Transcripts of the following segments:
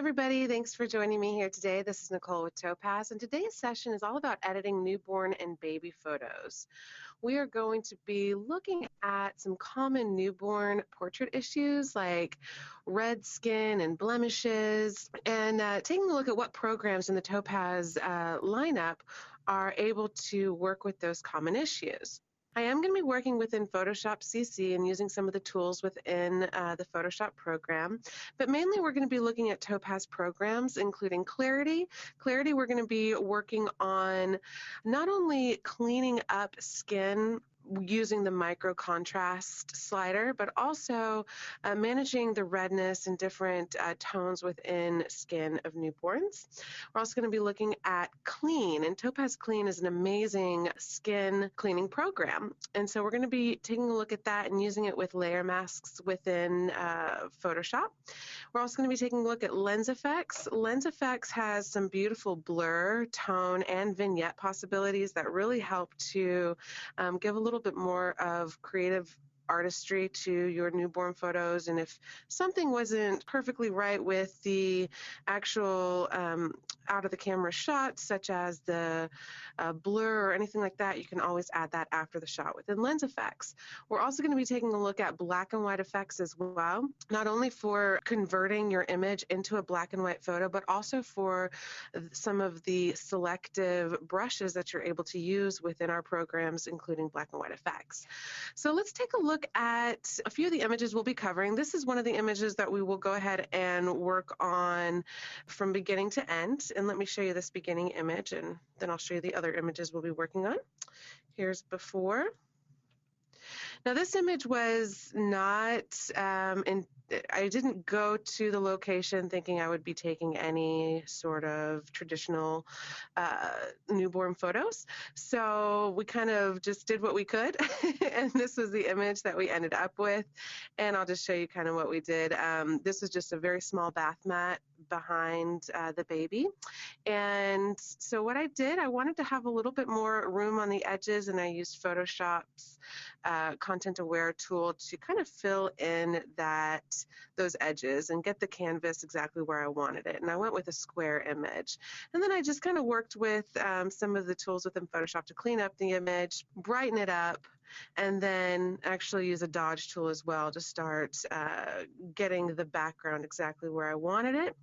everybody. Thanks for joining me here today. This is Nichole with Topaz, and today's session is all about editing newborn and baby photos. We are going to be looking at some common newborn portrait issues like red skin and blemishes, and taking a look at what programs in the Topaz lineup are able to work with those common issues. I am going to be working within Photoshop CC and using some of the tools within the Photoshop program, but mainly we're going to be looking at Topaz programs, including Clarity. Clarity, we're going to be working on not only cleaning up skin using the micro contrast slider, but also managing the redness and different tones within skin of newborns. We're also going to be looking at Clean, and Topaz Clean is an amazing skin cleaning program. And so we're going to be taking a look at that and using it with layer masks within Photoshop. We're also going to be taking a look at Lens Effects. Lens Effects has some beautiful blur, tone, and vignette possibilities that really help to give a little bit more of creative artistry to your newborn photos. And if something wasn't perfectly right with the actual out of the camera shots, such as the blur or anything like that, you can always add that after the shot within Lens Effects. We're also going to be taking a look at black and white effects as well, not only for converting your image into a black and white photo, but also for some of the selective brushes that you're able to use within our programs, including black and white effects. So let's take a look at a few of the images we'll be covering. This is one of the images that we will go ahead and work on from beginning to end. And let me show you this beginning image, and then I'll show you the other images we'll be working on. Here's before. Now this image was not I didn't go to the location thinking I would be taking any sort of traditional newborn photos. So we kind of just did what we could. And this was the image that we ended up with. And I'll just show you kind of what we did. This is just a very small bath mat behind the baby. And so what I did, I wanted to have a little bit more room on the edges, and I used Photoshop's content aware tool to kind of fill in those edges and get the canvas exactly where I wanted it. And I went with a square image. And then I just kind of worked with some of the tools within Photoshop to clean up the image, brighten it up, and then actually use a dodge tool as well to start getting the background exactly where I wanted it.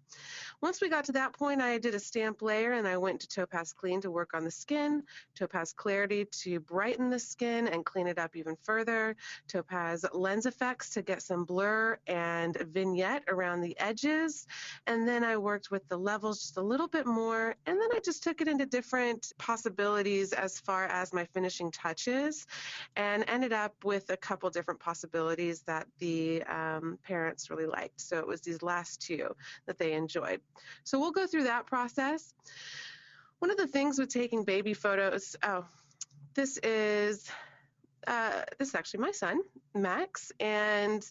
Once we got to that point, I did a stamp layer and I went to Topaz Clean to work on the skin, Topaz Clarity to brighten the skin and clean it up even further, Topaz Lens Effects to get some blur and vignette around the edges, and then I worked with the levels just a little bit more, and then I just took it into different possibilities as far as my finishing touches, and ended up with a couple different possibilities that the parents really liked. So it was these last two that they enjoyed. So we'll go through that process. One of the things with taking baby photos, this is actually my son, Max, and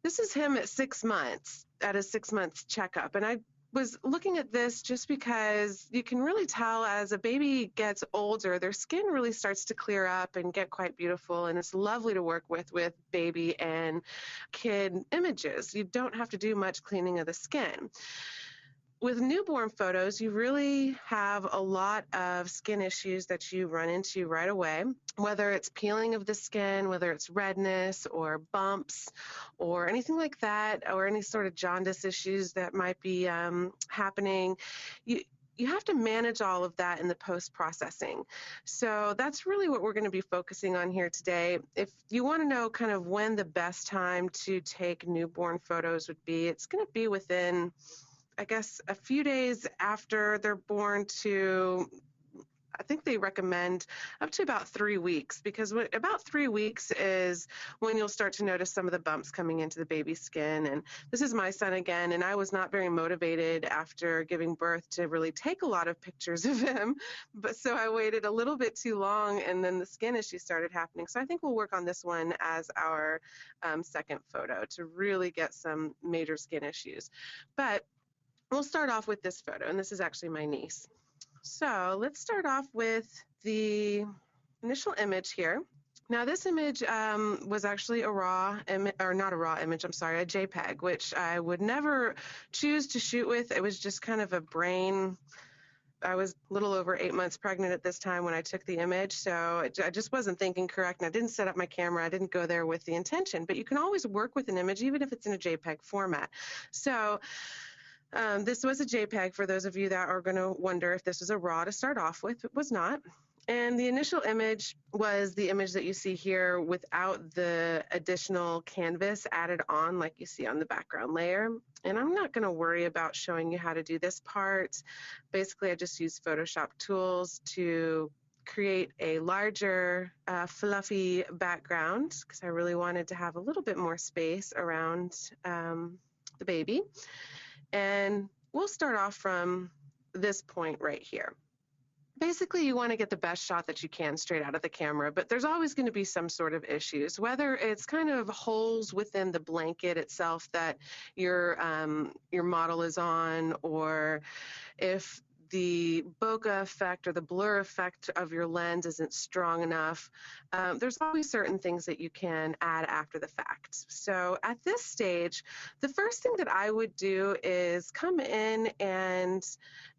this is him at 6 months, at a 6 months checkup. And I was looking at this just because you can really tell as a baby gets older, their skin really starts to clear up and get quite beautiful, and it's lovely to work with baby and kid images. You don't have to do much cleaning of the skin. With newborn photos, you really have a lot of skin issues that you run into right away, whether it's peeling of the skin, whether it's redness or bumps or anything like that, or any sort of jaundice issues that might be happening. You have to manage all of that in the post-processing. So that's really what we're going to be focusing on here today. If you want to know kind of when the best time to take newborn photos would be, it's going to be within, I guess, a few days after they're born to, I think they recommend up to about 3 weeks, because about 3 weeks is when you'll start to notice some of the bumps coming into the baby's skin. And this is my son again, and I was not very motivated after giving birth to really take a lot of pictures of him, but so I waited a little bit too long, and then the skin issues started happening. So I think we'll work on this one as our second photo to really get some major skin issues. But we'll start off with this photo, and this is actually my niece. So let's start off with the initial image here. Now this image was actually a raw image, or not a raw image, I'm sorry, a JPEG, which I would never choose to shoot with. It was just kind of a brain. I was a little over 8 months pregnant at this time when I took the image, so I just wasn't thinking correct, and I didn't set up my camera. I didn't go there with the intention, but you can always work with an image even if it's in a JPEG format. So this was a JPEG for those of you that are going to wonder if this was a raw to start off with. It was not. And the initial image was the image that you see here without the additional canvas added on like you see on the background layer. And I'm not going to worry about showing you how to do this part. Basically, I just use Photoshop tools to create a larger fluffy background because I really wanted to have a little bit more space around the baby. And we'll start off from this point right here. Basically, you want to get the best shot that you can straight out of the camera, but there's always going to be some sort of issues, whether it's kind of holes within the blanket itself that your model is on, or if the bokeh effect or the blur effect of your lens isn't strong enough. There's always certain things that you can add after the fact. So at this stage, the first thing that I would do is come in and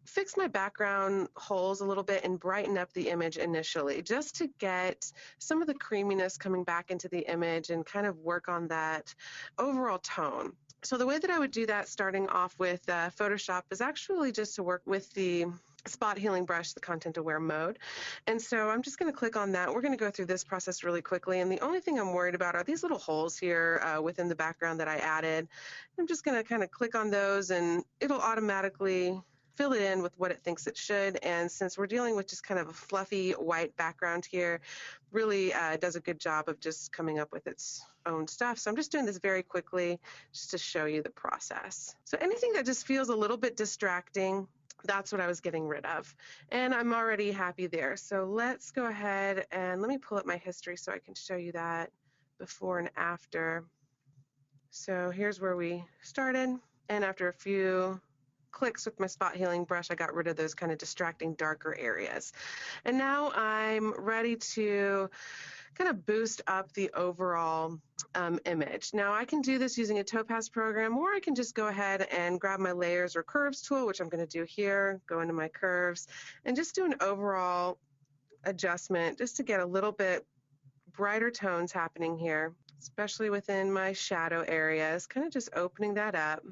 fix my background holes a little bit and brighten up the image initially, just to get some of the creaminess coming back into the image and kind of work on that overall tone. So the way that I would do that starting off with Photoshop is actually just to work with the spot healing brush, the content aware mode. And so I'm just going to click on that. We're going to go through this process really quickly. And the only thing I'm worried about are these little holes here within the background that I added. I'm just going to kind of click on those and it'll automatically fill it in with what it thinks it should. And since we're dealing with just kind of a fluffy white background here, really does a good job of just coming up with its own stuff. So I'm just doing this very quickly just to show you the process. So anything that just feels a little bit distracting, that's what I was getting rid of. And I'm already happy there. So let's go ahead and let me pull up my history so I can show you that before and after. So here's where we started. And after a few clicks with my spot healing brush, I got rid of those kind of distracting darker areas. And now I'm ready to kind of boost up the overall image. Now I can do this using a Topaz program, or I can just go ahead and grab my layers or curves tool, which I'm going to do here, go into my curves, and just do an overall adjustment just to get a little bit brighter tones happening here, especially within my shadow areas, kind of just opening that up.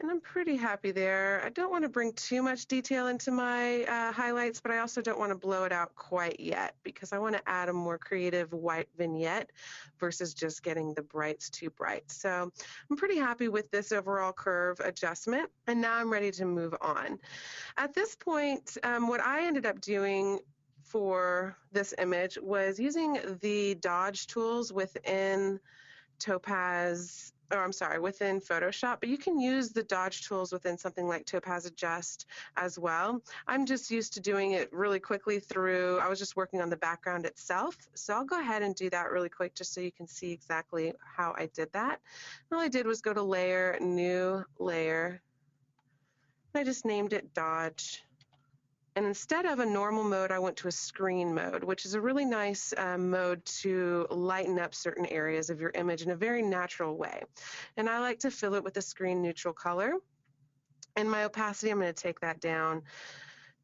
And I'm pretty happy there. I don't want to bring too much detail into my highlights, but I also don't want to blow it out quite yet because I want to add a more creative white vignette versus just getting the brights too bright. So I'm pretty happy with this overall curve adjustment. And now I'm ready to move on. At this point, what I ended up doing for this image was using the dodge tools within Topaz, or I'm sorry, within Photoshop, but you can use the dodge tools within something like Topaz Adjust as well. I'm just used to doing it really quickly through, I was just working on the background itself. So I'll go ahead and do that really quick just so you can see exactly how I did that. All I did was go to Layer, New Layer. I just named it Dodge. And instead of a normal mode, I went to a screen mode, which is a really nice mode to lighten up certain areas of your image in a very natural way. And I like to fill it with a screen neutral color. And my opacity, I'm going to take that down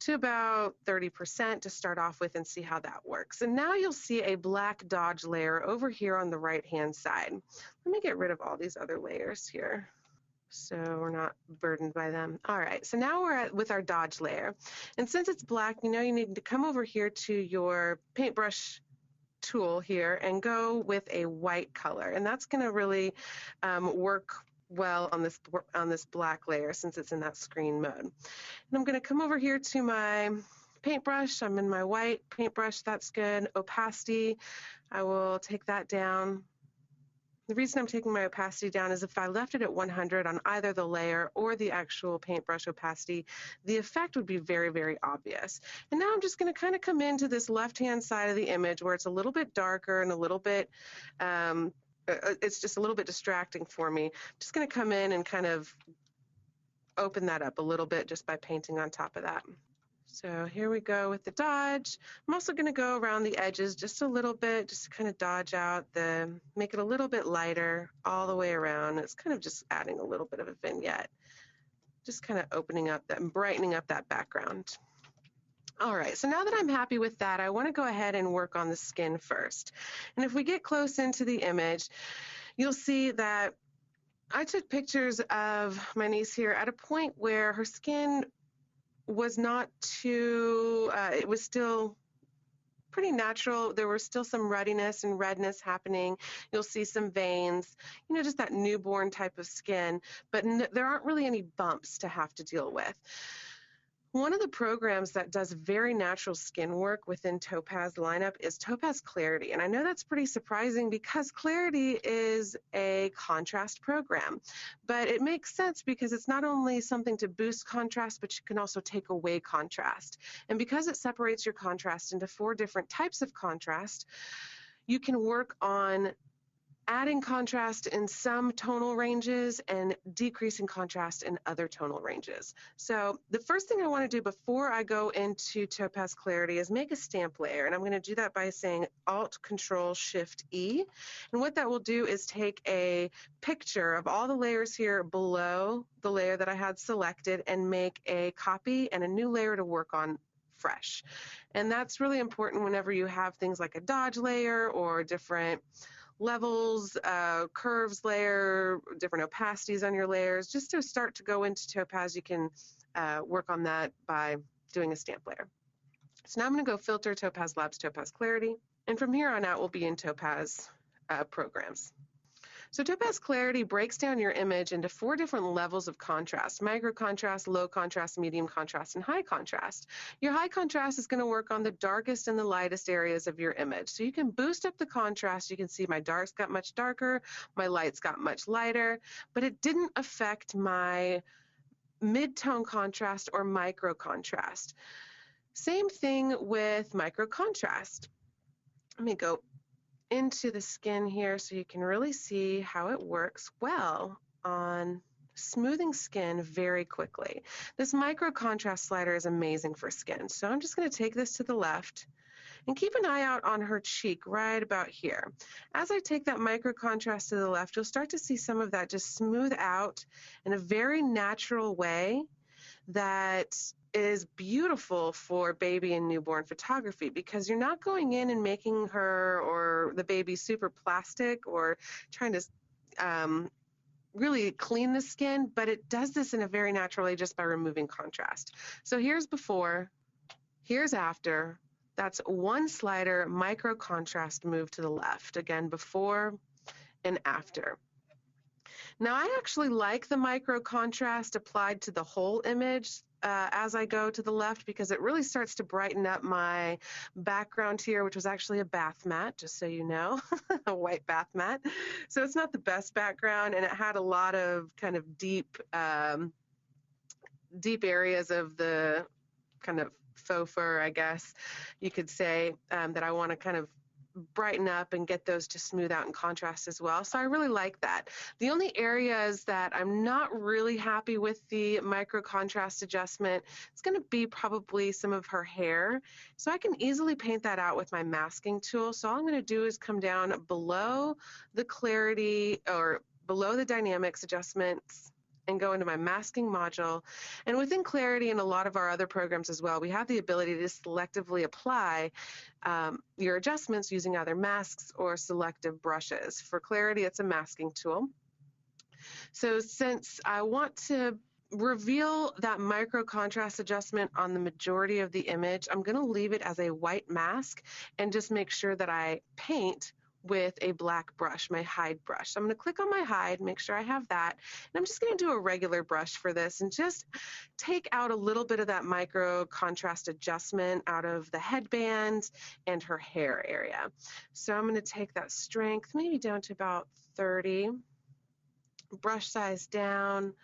to about 30% to start off with and see how that works. And now you'll see a black dodge layer over here on the right-hand side. Let me get rid of all these other layers here, so we're not burdened by them. All right, so now we're with our dodge layer. And since it's black, you know you need to come over here to your paintbrush tool here and go with a white color. And that's gonna really work well on this black layer since it's in that screen mode. And I'm gonna come over here to my paintbrush. I'm in my white paintbrush, that's good. Opacity, I will take that down. The reason I'm taking my opacity down is if I left it at 100 on either the layer or the actual paintbrush opacity, the effect would be very, very obvious. And now I'm just going to kind of come into this left-hand side of the image where it's a little bit darker and a little bit, it's just a little bit distracting for me. I'm just going to come in and kind of open that up a little bit just by painting on top of that. So here we go with the dodge. I'm also going to go around the edges just a little bit, just to kind of dodge out make it a little bit lighter all the way around. It's kind of just adding a little bit of a vignette, just kind of opening up that and brightening up that background. All right, so now that I'm happy with that, I want to go ahead and work on the skin first. And if we get close into the image, you'll see that I took pictures of my niece here at a point where her skin was not too, it was still pretty natural. There was still some ruddiness and redness happening. You'll see some veins, just that newborn type of skin, but there aren't really any bumps to have to deal with. One of the programs that does very natural skin work within Topaz lineup is Topaz Clarity. And I know that's pretty surprising because Clarity is a contrast program, but it makes sense because it's not only something to boost contrast, but you can also take away contrast. And because it separates your contrast into 4 different types of contrast, you can work on adding contrast in some tonal ranges and decreasing contrast in other tonal ranges. So the first thing I want to do before I go into Topaz Clarity is make a stamp layer. And I'm going to do that by saying Alt-Control-Shift-E. And what that will do is take a picture of all the layers here below the layer that I had selected and make a copy and a new layer to work on fresh. And that's really important whenever you have things like a dodge layer or different levels, curves layer, different opacities on your layers. Just to start to go into Topaz, you can work on that by doing a stamp layer. So now I'm going to go Filter, Topaz Labs, Topaz Clarity, and from here on out we'll be in Topaz programs. So Topaz Clarity breaks down your image into 4 different levels of contrast: micro contrast, low contrast, medium contrast, and high contrast. Your high contrast is going to work on the darkest and the lightest areas of your image. So you can boost up the contrast. You can see my darks got much darker, my lights got much lighter, but it didn't affect my mid-tone contrast or micro contrast. Same thing with micro contrast. Let me go into the skin here so you can really see how it works well on smoothing skin very quickly. This micro contrast slider is amazing for skin. So I'm just going to take this to the left and keep an eye out on her cheek right about here. As I take that micro contrast to the left, you'll start to see some of that just smooth out in a very natural way that is beautiful for baby and newborn photography, because you're not going in and making her or the baby super plastic or trying to really clean the skin, but it does this in a very natural way just by removing contrast. So here's before, here's after. That's one slider micro contrast move to the left. Again, before and after. Now I actually like the micro contrast applied to the whole image as I go to the left, because it really starts to brighten up my background here, which was actually a bath mat, just so you know, a white bath mat. So it's not the best background, and it had a lot of kind of deep areas of the kind of faux fur, I guess you could say, that I want to kind of brighten up and get those to smooth out and contrast as well. So I really like that. The only areas that I'm not really happy with the micro contrast adjustment, it's going to be probably some of her hair. So I can easily paint that out with my masking tool. So all I'm going to do is come down below the clarity or below the dynamics adjustments and go into my masking module. And within Clarity and a lot of our other programs as well, we have the ability to selectively apply your adjustments using either masks or selective brushes. For Clarity, it's a masking tool. So since I want to reveal that micro contrast adjustment on the majority of the image, I'm going to leave it as a white mask and just make sure that I paint with a black brush, my hide brush. So I'm going to click on my hide, make sure I have that, and I'm just going to do a regular brush for this and just take out a little bit of that micro contrast adjustment out of the headband and her hair area. So I'm going to take that strength maybe down to about 30, brush size down.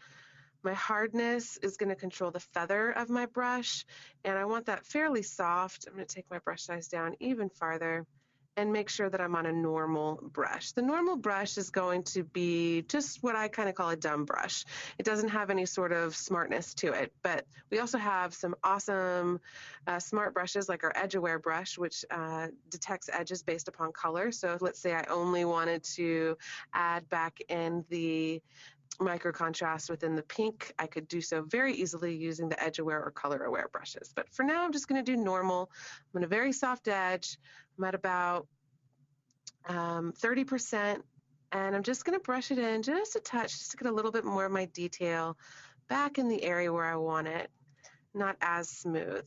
My hardness is going to control the feather of my brush, and I want that fairly soft. I'm going to take my brush size down even farther and make sure that I'm on a normal brush. The normal brush is going to be just what I kind of call a dumb brush. It doesn't have any sort of smartness to it, but we also have some awesome smart brushes like our Edge Aware brush, which detects edges based upon color. So let's say I only wanted to add back in the micro contrast within the pink, I could do so very easily using the Edge Aware or Color Aware brushes. But for now, I'm just going to do normal. I'm on a very soft edge. I'm at about 30%, and I'm just going to brush it in just a touch, just to get a little bit more of my detail back in the area where I want it, not as smooth.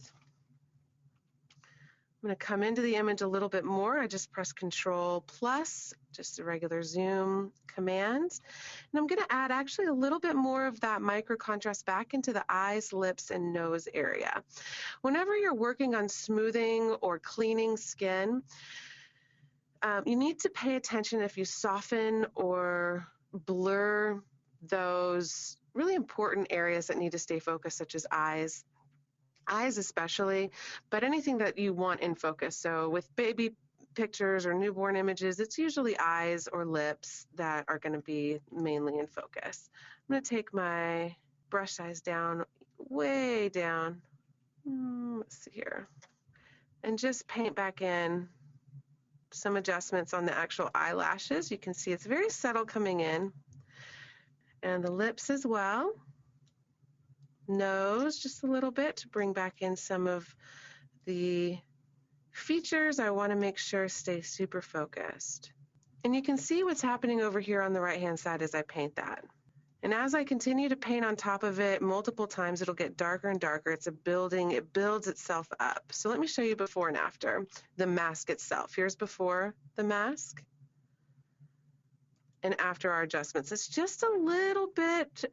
I'm going to come into the image a little bit more. I just press Control plus, just a regular zoom command. And I'm going to add actually a little bit more of that micro contrast back into the eyes, lips, and nose area. Whenever you're working on smoothing or cleaning skin, you need to pay attention if you soften or blur those really important areas that need to stay focused, such as eyes especially, but anything that you want in focus. So with baby pictures or newborn images, it's usually eyes or lips that are going to be mainly in focus. I'm going to take my brush size down, way down. Let's see here. And just paint back in some adjustments on the actual eyelashes. You can see it's very subtle coming in. And the lips as well. Nose just a little bit to bring back in some of the features I want to make sure stay super focused. And you can see what's happening over here on the right hand side as I paint that. And as I continue to paint on top of it multiple times, it'll get darker and darker. It's a building, it builds itself up. So let me show you before and after the mask itself. Here's before the mask and after our adjustments. It's just a little bit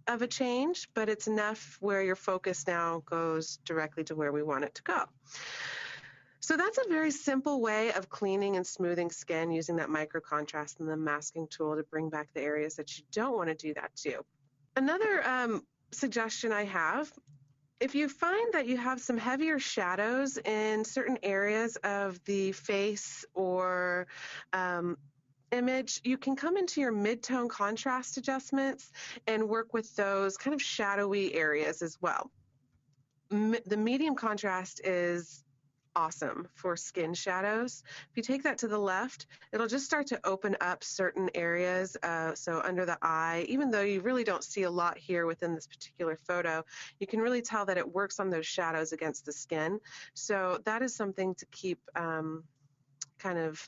of a change, but it's enough where your focus now goes directly to where we want it to go. So that's a very simple way of cleaning and smoothing skin using that micro contrast and the masking tool to bring back the areas that you don't want to do that to. Another suggestion I have, if you find that you have some heavier shadows in certain areas of the face or image, you can come into your mid-tone contrast adjustments and work with those kind of shadowy areas as well. The medium contrast is awesome for skin shadows. If you take that to the left, it'll just start to open up certain areas. So under the eye, even though you really don't see a lot here within this particular photo, you can really tell that it works on those shadows against the skin. So that is something to keep kind of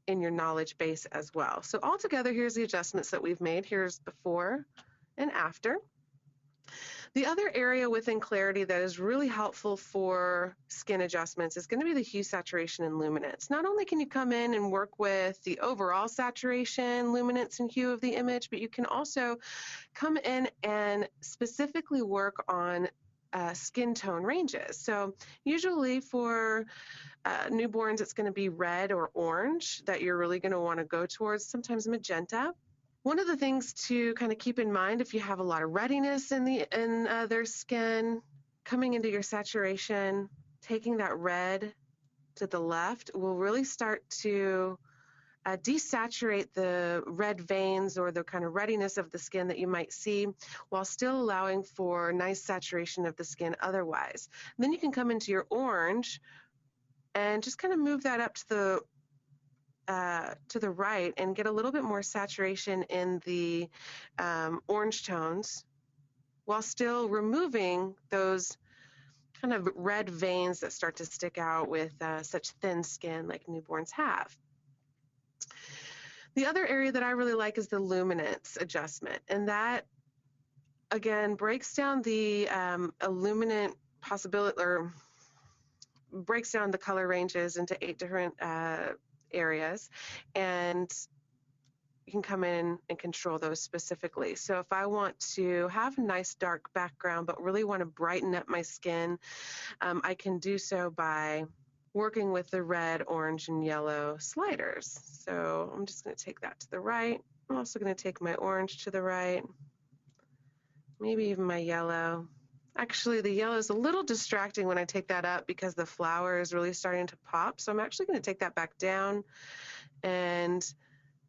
in your knowledge base as well. So altogether, here's the adjustments that we've made. Here's before and after. The other area within clarity that is really helpful for skin adjustments is going to be the hue, saturation, and luminance. Not only can you come in and work with the overall saturation, luminance, and hue of the image, but you can also come in and specifically work on skin tone ranges. So usually for newborns, it's going to be red or orange that you're really going to want to go towards, sometimes magenta. One of the things to kind of keep in mind if you have a lot of reddiness in their skin, coming into your saturation, taking that red to the left will really start to desaturate the red veins or the kind of reddiness of the skin that you might see, while still allowing for nice saturation of the skin otherwise. And then you can come into your orange and just kind of move that up to the right and get a little bit more saturation in the orange tones, while still removing those kind of red veins that start to stick out with such thin skin like newborns have. The other area that I really like is the luminance adjustment, and that again breaks down the illuminant possibility, or breaks down the color ranges into 8 different areas, and you can come in and control those specifically. So if I want to have a nice dark background but really want to brighten up my skin, I can do so by working with the red, orange, and yellow sliders. So I'm just going to take that to the right. I'm also going to take my orange to the right, maybe even my yellow. Actually, the yellow is a little distracting when I take that up because the flower is really starting to pop. So I'm actually going to take that back down and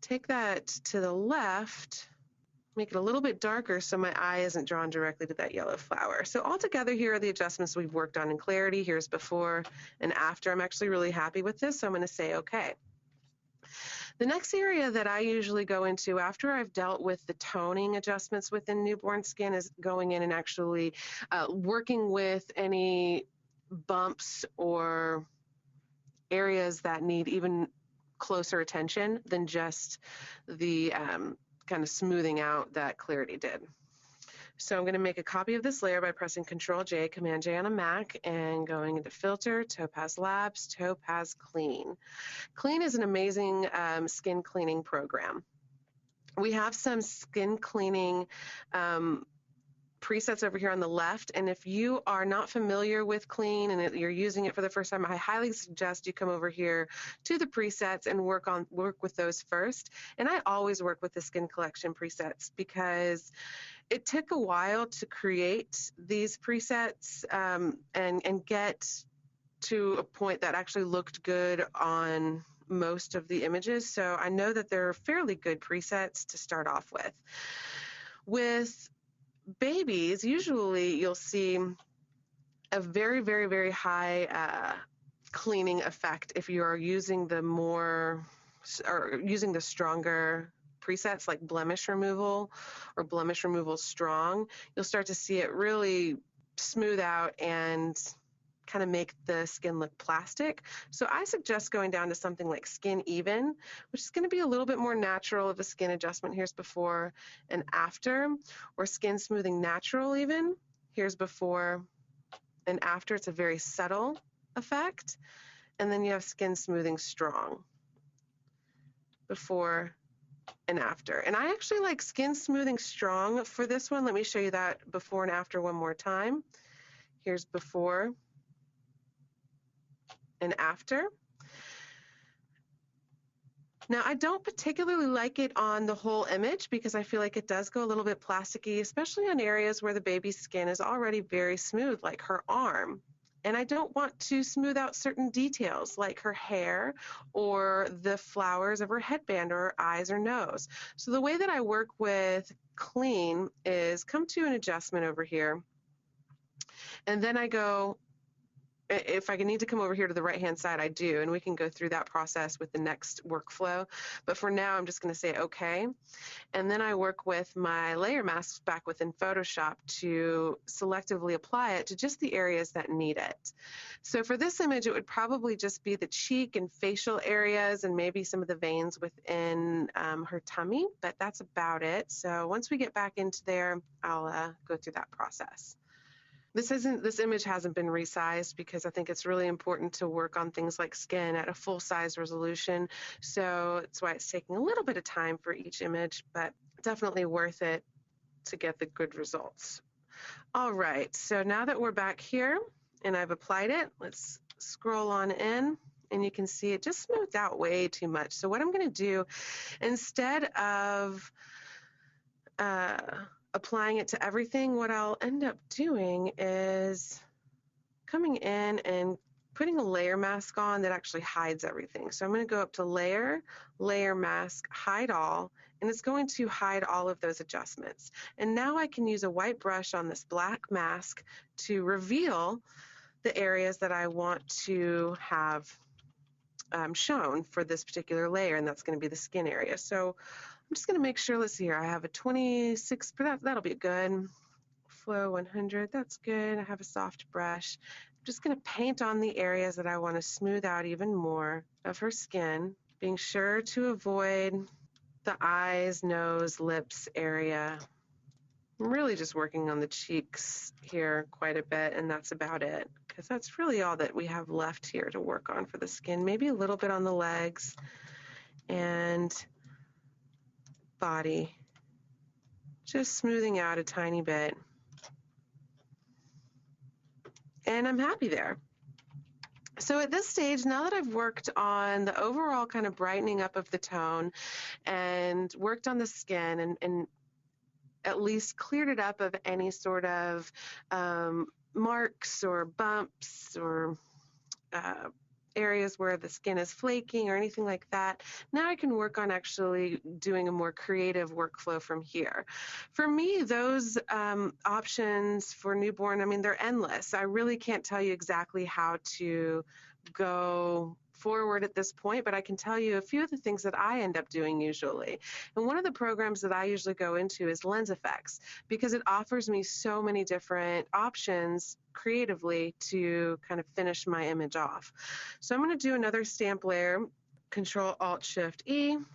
take that to the left, make it a little bit darker so my eye isn't drawn directly to that yellow flower. So altogether, here are the adjustments we've worked on in clarity. Here's before and after. I'm actually really happy with this, so I'm going to say okay. The next area that I usually go into after I've dealt with the toning adjustments within newborn skin is going in and actually working with any bumps or areas that need even closer attention than just the kind of smoothing out that clarity did. So I'm going to make a copy of this layer by pressing Control-J, Command-J on a Mac, and going into Filter, Topaz Labs, Topaz Clean. Clean is an amazing skin cleaning program. We have some skin cleaning presets over here on the left, and if you are not familiar with Clean and you're using it for the first time, I highly suggest you come over here to the presets and work with those first. And I always work with the skin collection presets because it took a while to create these presets and get to a point that actually looked good on most of the images. So I know that they're fairly good presets to start off with. With babies, usually you'll see a very, very, very high cleaning effect if you're using the stronger presets like blemish removal or blemish removal strong. You'll start to see it really smooth out and kind of make the skin look plastic. So I suggest going down to something like Skin Even, which is going to be a little bit more natural of a skin adjustment. Here's before and after, or Skin Smoothing Natural even. Here's before and after. It's a very subtle effect. And then you have Skin Smoothing Strong, before and after. And I actually like Skin Smoothing Strong for this one. Let me show you that before and after one more time. Here's before and after. Now, I don't particularly like it on the whole image because I feel like it does go a little bit plasticky, especially on areas where the baby's skin is already very smooth, like her arm. And I don't want to smooth out certain details like her hair or the flowers of her headband or her eyes or nose. So the way that I work with Clean is come to an adjustment over here, and then I go, if I need to come over here to the right-hand side, I do, and we can go through that process with the next workflow. But for now, I'm just going to say OK. And then I work with my layer masks back within Photoshop to selectively apply it to just the areas that need it. So for this image, it would probably just be the cheek and facial areas and maybe some of the veins within her tummy, but that's about it. So once we get back into there, I'll go through that process. This image hasn't been resized because I think it's really important to work on things like skin at a full size resolution. So that's why it's taking a little bit of time for each image, but definitely worth it to get the good results. All right, so now that we're back here and I've applied it, let's scroll on in and you can see it just smoothed out way too much. So what I'm going to do, instead of applying it to everything, what I'll end up doing is coming in and putting a layer mask on that actually hides everything. So I'm going to go up to Layer, Layer Mask, Hide All, and it's going to hide all of those adjustments. And now I can use a white brush on this black mask to reveal the areas that I want to have shown for this particular layer, and that's going to be the skin area. So I'm just going to make sure, let's see here, I have a 26, that'll be good. Flow 100, that's good. I have a soft brush. I'm just going to paint on the areas that I want to smooth out even more of her skin, being sure to avoid the eyes, nose, lips area. I'm really just working on the cheeks here quite a bit, and that's about it, because that's really all that we have left here to work on for the skin. Maybe a little bit on the legs and body, just smoothing out a tiny bit. And I'm happy there. So at this stage, now that I've worked on the overall kind of brightening up of the tone and worked on the skin and at least cleared it up of any sort of marks or bumps or areas where the skin is flaking or anything like that. Now I can work on actually doing a more creative workflow from here. For me, those options for newborn, I mean, they're endless. I really can't tell you exactly how to go forward at this point, but I can tell you a few of the things that I end up doing usually. And one of the programs that I usually go into is Lens Effects, because it offers me so many different options creatively to kind of finish my image off. So I'm going to do another stamp layer, Control-Alt-Shift-E, and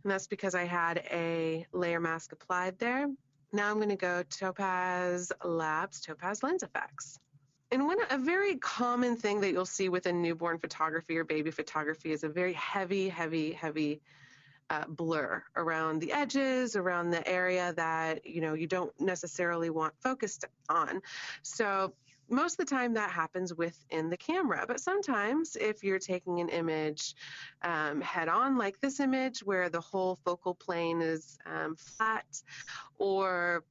that's because I had a layer mask applied there. Now I'm going to go Topaz Labs, Topaz Lens Effects. And a very common thing that you'll see within newborn photography or baby photography is a very heavy blur around the edges, around the area that you don't necessarily want focused on. So most of the time that happens within the camera, but sometimes if you're taking an image head on, like this image where the whole focal plane is flat, or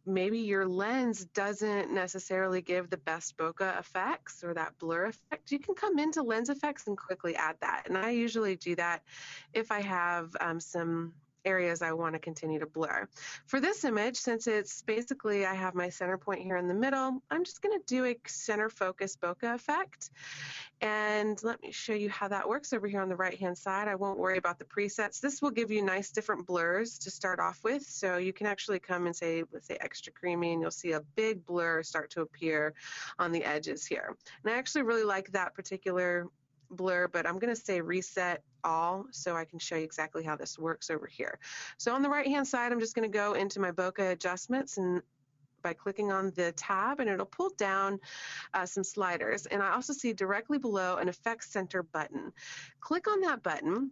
maybe your lens doesn't necessarily give the best bokeh effects or that blur effect, you can come into Lens Effects and quickly add that. And I usually do that if I have some areas I want to continue to blur. For this image, since it's basically I have my center point here in the middle, I'm just going to do a center focus bokeh effect. And let me show you how that works over here on the right-hand side. I won't worry about the presets. This will give you nice different blurs to start off with. So you can actually come and say, let's say extra creamy, and you'll see a big blur start to appear on the edges here. And I actually really like that particular blur, but I'm going to say reset all so I can show you exactly how this works over here. So on the right-hand side, I'm just going to go into my bokeh adjustments and by clicking on the tab, and it'll pull down some sliders. And I also see directly below an Effects Center button. Click on that button,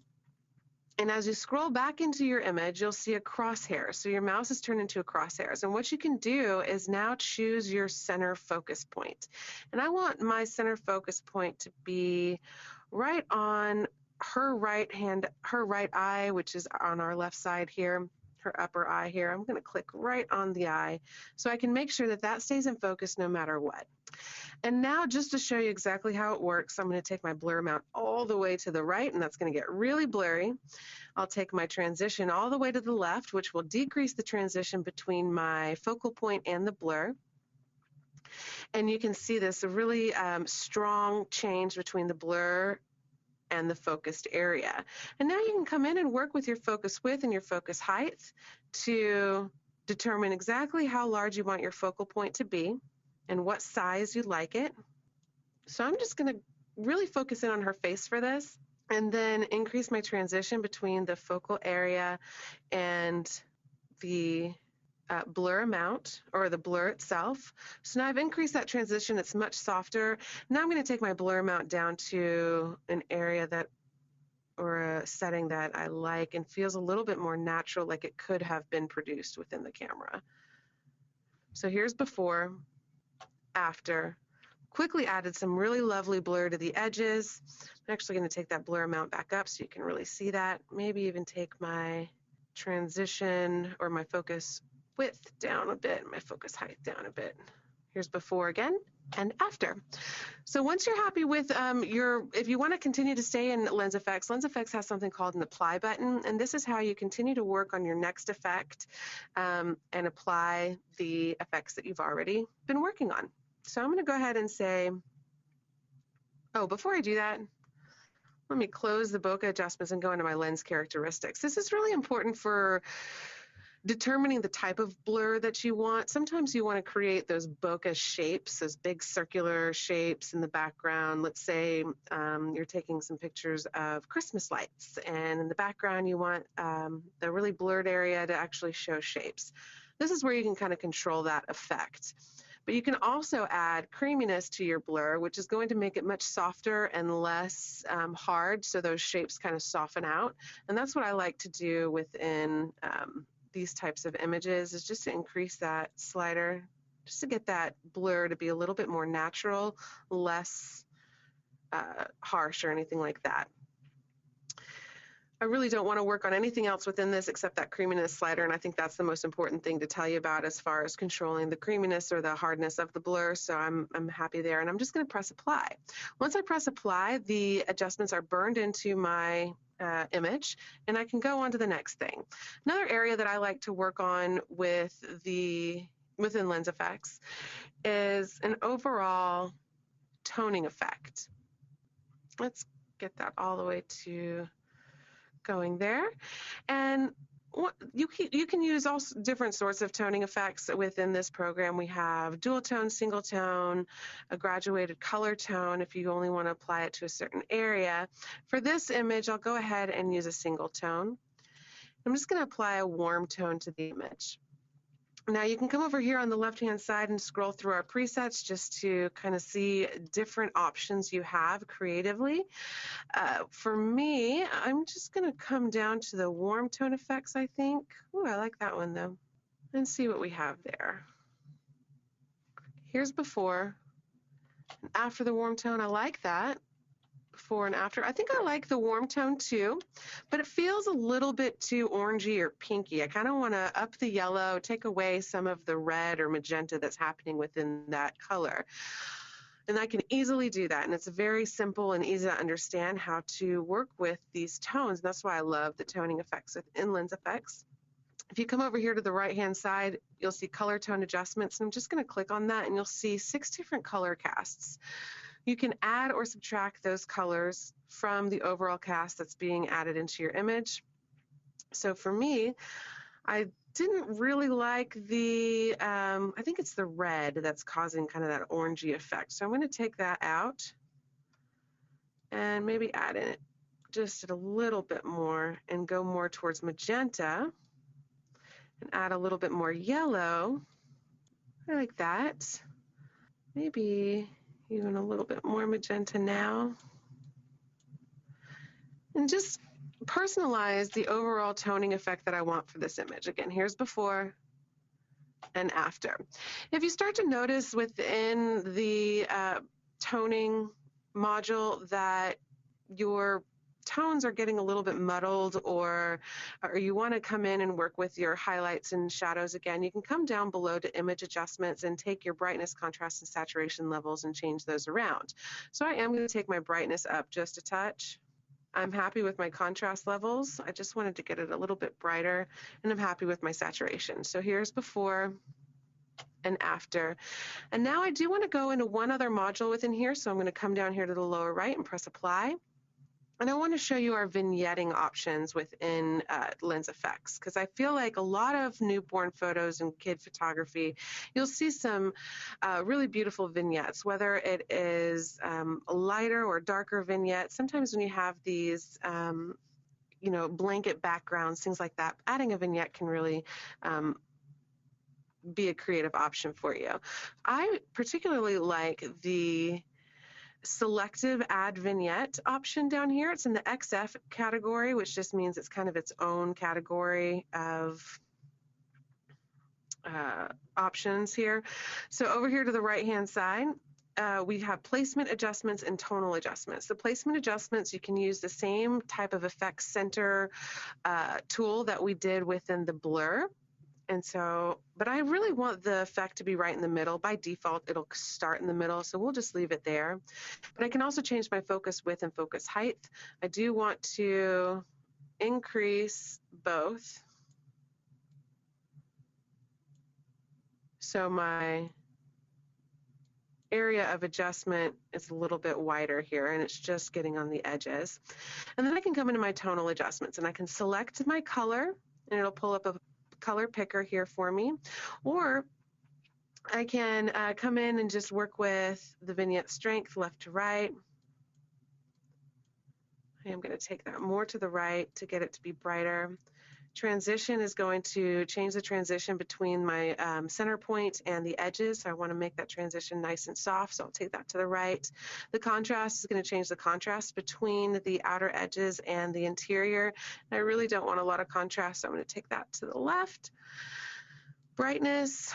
and as you scroll back into your image, you'll see a crosshair. So your mouse is turned into a crosshair. And what you can do is now choose your center focus point. And I want my center focus point to be right on her right eye, which is on our left side here, her upper eye here. I'm going to click right on the eye so I can make sure that that stays in focus no matter what. And now just to show you exactly how it works, I'm going to take my blur amount all the way to the right, and that's going to get really blurry. I'll take my transition all the way to the left, which will decrease the transition between my focal point and the blur. And you can see this really strong change between the blur and the focused area. And now you can come in and work with your focus width and your focus height to determine exactly how large you want your focal point to be and what size you'd like it. So I'm just going to really focus in on her face for this, and then increase my transition between the focal area and the blur amount, or the blur itself. So now I've increased that transition, it's much softer. Now I'm going to take my blur amount down to an area that, or a setting that I like and feels a little bit more natural, like it could have been produced within the camera. So here's before, after. Quickly added some really lovely blur to the edges. I'm actually going to take that blur amount back up so you can really see that. Maybe even take my transition or my focus width down a bit, my focus height down a bit. Here's before again and after. So once you're happy with if you want to continue to stay in Lens Effects has something called an apply button, and this is how you continue to work on your next effect and apply the effects that you've already been working on. So I'm going to go ahead and say, oh, before I do that, let me close the bokeh adjustments and go into my lens characteristics. This is really important for determining the type of blur that you want. Sometimes you want to create those bokeh shapes, those big circular shapes in the background. Let's say you're taking some pictures of Christmas lights, and in the background you want the really blurred area to actually show shapes. This is where you can kind of control that effect. But you can also add creaminess to your blur, which is going to make it much softer and less hard, so those shapes kind of soften out. And that's what I like to do within these types of images, is just to increase that slider, just to get that blur to be a little bit more natural, less harsh or anything like that. I really don't want to work on anything else within this except that creaminess slider, and I think that's the most important thing to tell you about as far as controlling the creaminess or the hardness of the blur, so I'm happy there, and I'm just going to press apply. Once I press apply, the adjustments are burned into my image, and I can go on to the next thing. Another area that I like to work on within Lens Effects is an overall toning effect. Let's get that all the way to going there. And you can use all different sorts of toning effects within this program. We have dual tone, single tone, a graduated color tone if you only want to apply it to a certain area. For this image, I'll go ahead and use a single tone. I'm just going to apply a warm tone to the image. Now you can come over here on the left-hand side and scroll through our presets just to kind of see different options you have creatively. For me, I'm just going to come down to the warm tone effects, I think. Ooh, I like that one though. And see what we have there. Here's before and after the warm tone. I like that. Before and after. I think I like the warm tone too, but it feels a little bit too orangey or pinky. I kind of want to up the yellow, take away some of the red or magenta that's happening within that color. And I can easily do that, and it's very simple and easy to understand how to work with these tones. That's why I love the toning effects within Lens Effects. If you come over here to the right-hand side, you'll see color tone adjustments, and I'm just going to click on that, and you'll see 6 different color casts. You can add or subtract those colors from the overall cast that's being added into your image. So for me, I didn't really like the, I think it's the red that's causing kind of that orangey effect. So I'm going to take that out and maybe add in it just a little bit more and go more towards magenta and add a little bit more yellow. I like that. Maybe even a little bit more magenta now. And just personalize the overall toning effect that I want for this image. Again, here's before and after. If you start to notice within the toning module that your tones are getting a little bit muddled, or you want to come in and work with your highlights and shadows again, you can come down below to image adjustments and take your brightness, contrast, and saturation levels and change those around. So I am going to take my brightness up just a touch. I'm happy with my contrast levels. I just wanted to get it a little bit brighter, and I'm happy with my saturation. So here's before and after. And now I do want to go into one other module within here, so I'm going to come down here to the lower right and press apply. And I want to show you our vignetting options within Lens Effects, because I feel like a lot of newborn photos and kid photography, you'll see some really beautiful vignettes, whether it is a lighter or darker vignette. Sometimes when you have these you know, blanket backgrounds, things like that, adding a vignette can really be a creative option for you. I particularly like the selective add vignette option down here. It's in the XF category, which just means it's kind of its own category of options here. So over here to the right hand side, we have placement adjustments and tonal adjustments. The placement adjustments, you can use the same type of effect center tool that we did within the blur. And so, but I really want the effect to be right in the middle. By default, it'll start in the middle, so we'll just leave it there. But I can also change my focus width and focus height. I do want to increase both. So my area of adjustment is a little bit wider here, and it's just getting on the edges. And then I can come into my tonal adjustments, and I can select my color, and it'll pull up a color picker here for me, or I can come in and just work with the vignette strength left to right. I am going to take that more to the right to get it to be brighter. Transition is going to change the transition between my center point and the edges. So I want to make that transition nice and soft, so I'll take that to the right. The contrast is going to change the contrast between the outer edges and the interior. And I really don't want a lot of contrast, so I'm going to take that to the left. Brightness,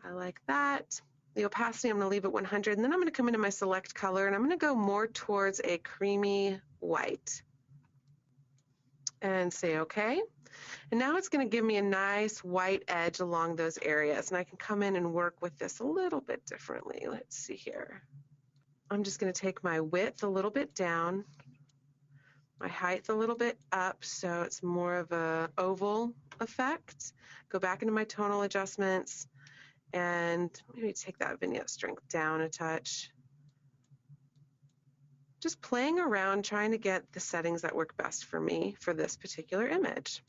I like that. The opacity, I'm going to leave at 100, and then I'm going to come into my select color, and I'm going to go more towards a creamy white. and say OK. And now it's going to give me a nice white edge along those areas, and I can come in and work with this a little bit differently. Let's see here. I'm just going to take my width a little bit down, my height a little bit up, so it's more of a oval effect. Go back into my tonal adjustments and maybe take that vignette strength down a touch. Just playing around, trying to get the settings that work best for me for this particular image.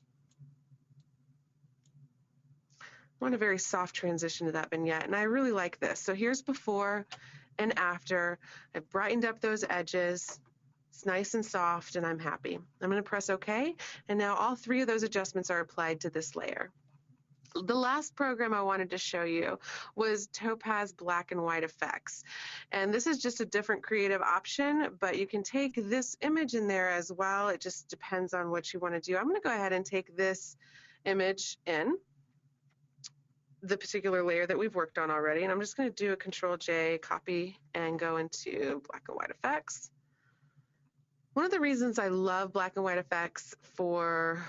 I want a very soft transition to that vignette, and I really like this. So here's before and after. I've brightened up those edges. It's nice and soft, and I'm happy. I'm going to press OK, and now all three of those adjustments are applied to this layer. The last program I wanted to show you was Topaz Black and White Effects. And this is just a different creative option, but you can take this image in there as well. It just depends on what you want to do. I'm going to go ahead and take this image in, the particular layer that we've worked on already, and I'm just going to do a Control-J, copy, and go into Black and White Effects. One of the reasons I love Black and White Effects for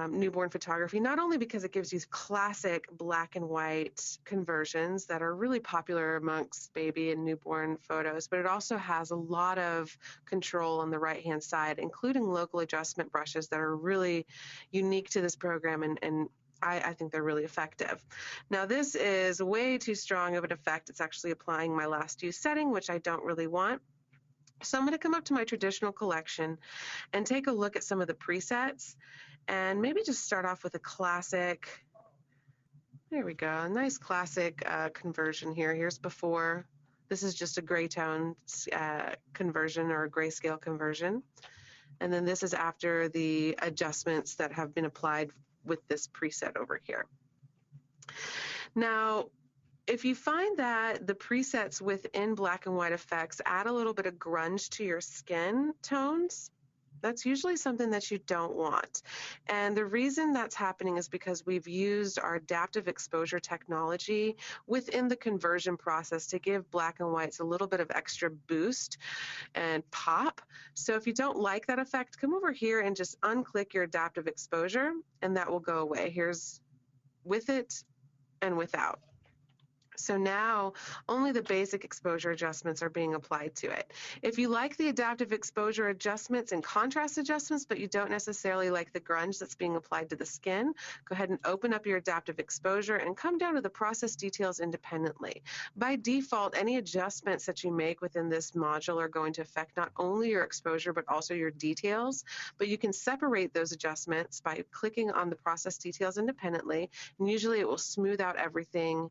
newborn photography, not only because it gives you classic black and white conversions that are really popular amongst baby and newborn photos, but it also has a lot of control on the right-hand side, including local adjustment brushes that are really unique to this program, and I think they're really effective. Now this is way too strong of an effect. It's actually applying my last use setting, which I don't really want. So I'm going to come up to my traditional collection and take a look at some of the presets, and maybe just start off with a classic. There we go, a nice classic conversion here. Here's before. This is just a gray tone conversion or a grayscale conversion. And then this is after the adjustments that have been applied with this preset over here. Now, if you find that the presets within Black and White Effects add a little bit of grunge to your skin tones, that's usually something that you don't want. And the reason that's happening is because we've used our adaptive exposure technology within the conversion process to give black and whites a little bit of extra boost and pop. So if you don't like that effect, come over here and just unclick your adaptive exposure, and that will go away. Here's with it and without. So now only the basic exposure adjustments are being applied to it. If you like the adaptive exposure adjustments and contrast adjustments, but you don't necessarily like the grunge that's being applied to the skin, go ahead and open up your adaptive exposure and come down to the process details independently. By default, any adjustments that you make within this module are going to affect not only your exposure, but also your details. But you can separate those adjustments by clicking on the process details independently, and usually it will smooth out everything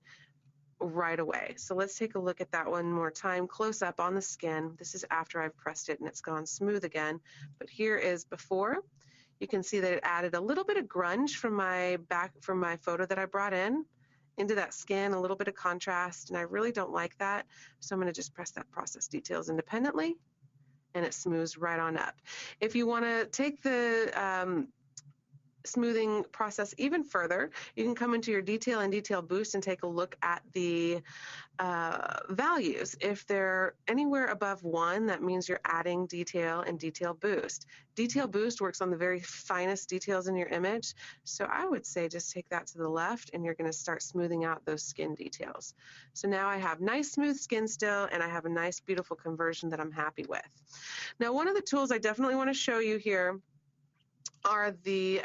right away. So let's take a look at that one more time, close up on the skin. This is after I've pressed it and it's gone smooth again, but here is before. You can see that it added a little bit of grunge from my photo that I brought in into that skin, a little bit of contrast, and I really don't like that. So I'm going to just press that process details independently, and it smooths right on up. If you want to take the smoothing process even further, you can come into your detail and detail boost and take a look at the values. If they're anywhere above 1, that means you're adding detail and detail boost. Detail boost works on the very finest details in your image, so I would say just take that to the left and you're going to start smoothing out those skin details. So now I have nice smooth skin still, and I have a nice beautiful conversion that I'm happy with. Now one of the tools I definitely want to show you here are the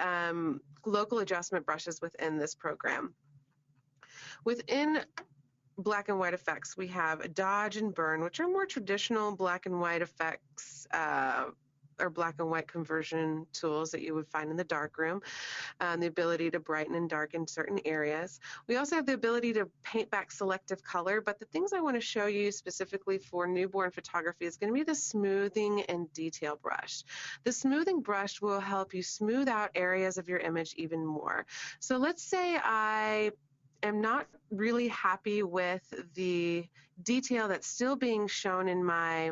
local adjustment brushes within this program. Within Black and White Effects, we have Dodge and Burn, which are more traditional black and white effects or black and white conversion tools that you would find in the darkroom, the ability to brighten and darken certain areas. We also have the ability to paint back selective color, but the things I want to show you specifically for newborn photography is going to be the smoothing and detail brush. The smoothing brush will help you smooth out areas of your image even more. So let's say I am not really happy with the detail that's still being shown in my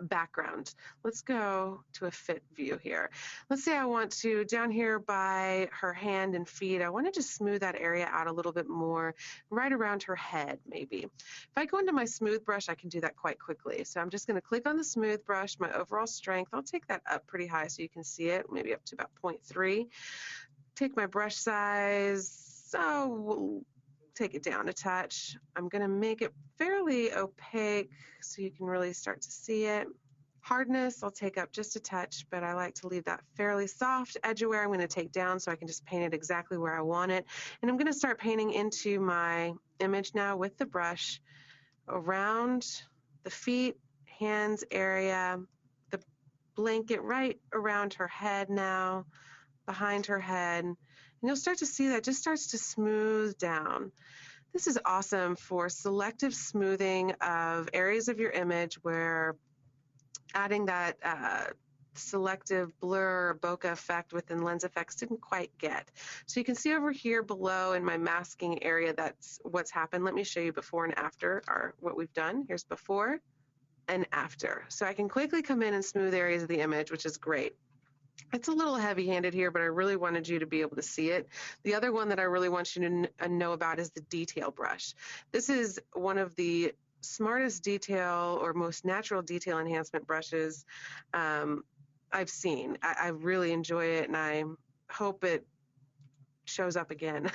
background. Let's go to a fit view here. Let's say I want to, down here by her hand and feet, I want to just smooth that area out a little bit more, right around her head maybe. If I go into my smooth brush, I can do that quite quickly. So I'm just going to click on the smooth brush, my overall strength. I'll take that up pretty high so you can see it, maybe up to about 0.3. Take my brush size, so we'll take it down a touch. I'm going to make it fairly opaque so you can really start to see it. Hardness, I'll take up just a touch, but I like to leave that fairly soft. Edge aware, I'm going to take down so I can just paint it exactly where I want it. And I'm going to start painting into my image now with the brush around the feet, hands area, the blanket right around her head now, behind her head. And you'll start to see that just starts to smooth down. This is awesome for selective smoothing of areas of your image where adding that selective blur or bokeh effect within Lens Effects didn't quite get. So you can see over here below in my masking area, that's what's happened. Let me show you before and after what we've done. Here's before and after. So I can quickly come in and smooth areas of the image, which is great. It's a little heavy-handed here, but I really wanted you to be able to see it. The other one that I really want you to know about is the detail brush. This is one of the smartest detail or most natural detail enhancement brushes I've seen. I really enjoy it, and I hope it shows up again.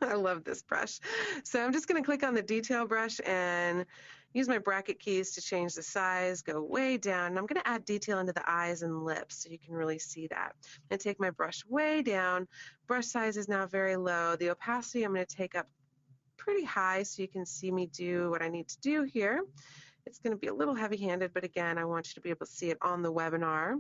I love this brush. So I'm just going to click on the detail brush and use my bracket keys to change the size, go way down, and I'm going to add detail into the eyes and lips so you can really see that. I'm going to take my brush way down. Brush size is now very low. The opacity I'm going to take up pretty high so you can see me do what I need to do here. It's going to be a little heavy-handed, but again, I want you to be able to see it on the webinar.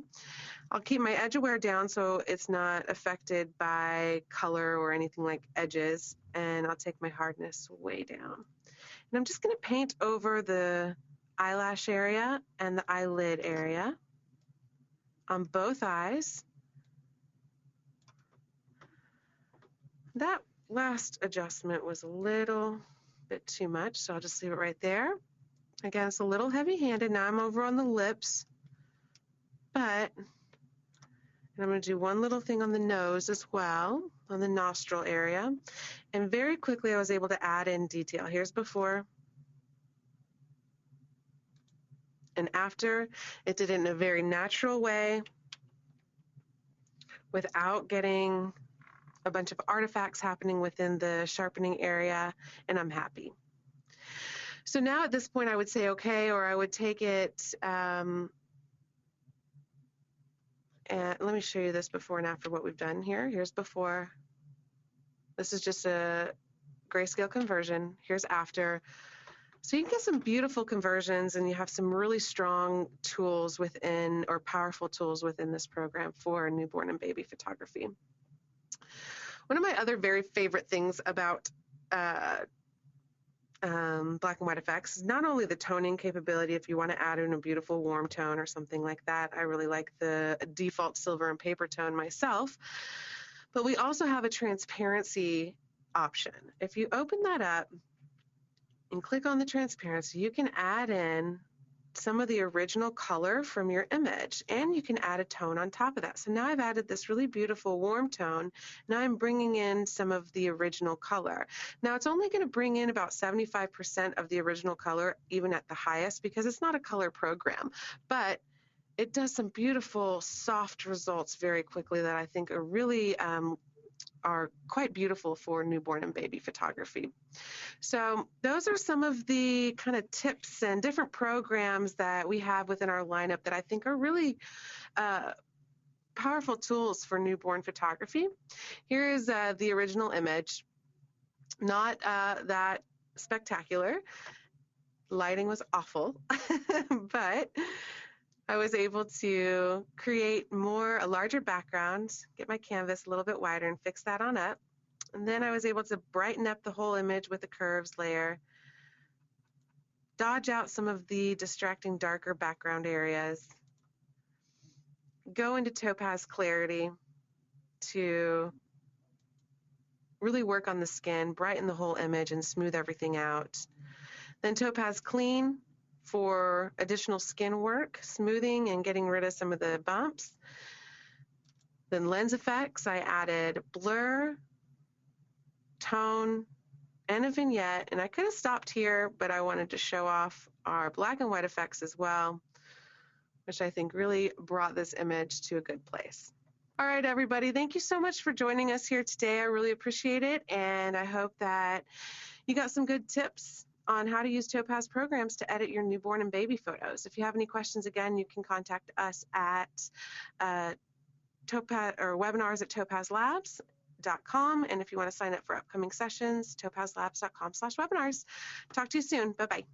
I'll keep my edge aware down so it's not affected by color or anything like edges, and I'll take my hardness way down. And I'm just going to paint over the eyelash area and the eyelid area on both eyes. That last adjustment was a little bit too much, so I'll just leave it right there. Again, it's a little heavy-handed. Now I'm over on the lips, but I'm going to do one little thing on the nose as well, on the nostril area. And very quickly, I was able to add in detail. Here's before and after. It did it in a very natural way without getting a bunch of artifacts happening within the sharpening area, and I'm happy. So now at this point, I would say okay, or I would take it, and let me show you this before and after what we've done here. Here's before. This is just a Grayscale conversion. Here's after. So you can get some beautiful conversions, and you have some really strong tools within, or powerful tools within this program for newborn and baby photography. One of my other very favorite things about black and white effects is not only the toning capability. If you want to add in a beautiful warm tone or something like that, I really like the default silver and paper tone myself, but we also have a transparency option. If you open that up and click on the transparency, you can add in some of the original color from your image, and you can add a tone on top of that. So now I've added this really beautiful warm tone. Now I'm bringing in some of the original color. Now it's only going to bring in about 75% of the original color, even at the highest, because it's not a color program, but it does some beautiful soft results very quickly that I think are really are quite beautiful for newborn and baby photography. So those are some of the kind of tips and different programs that we have within our lineup that I think are really powerful tools for newborn photography. Here is the original image. Not that spectacular. Lighting was awful, but I was able to create a larger background, get my canvas a little bit wider and fix that on up. And then I was able to brighten up the whole image with the curves layer, dodge out some of the distracting darker background areas, go into Topaz clarity to really work on the skin, brighten the whole image and smooth everything out. Then Topaz clean for additional skin work, smoothing and getting rid of some of the bumps. Then lens effects, I added blur, tone, and a vignette. And I could have stopped here, but I wanted to show off our black and white effects as well, which I think really brought this image to a good place. All right, everybody, thank you so much for joining us here today. I really appreciate it, and I hope that you got some good tips on how to use Topaz programs to edit your newborn and baby photos. If you have any questions, again, you can contact us at Topaz or webinars at topazlabs.com. And if you want to sign up for upcoming sessions, topazlabs.com/webinars. Talk to you soon. Bye-bye.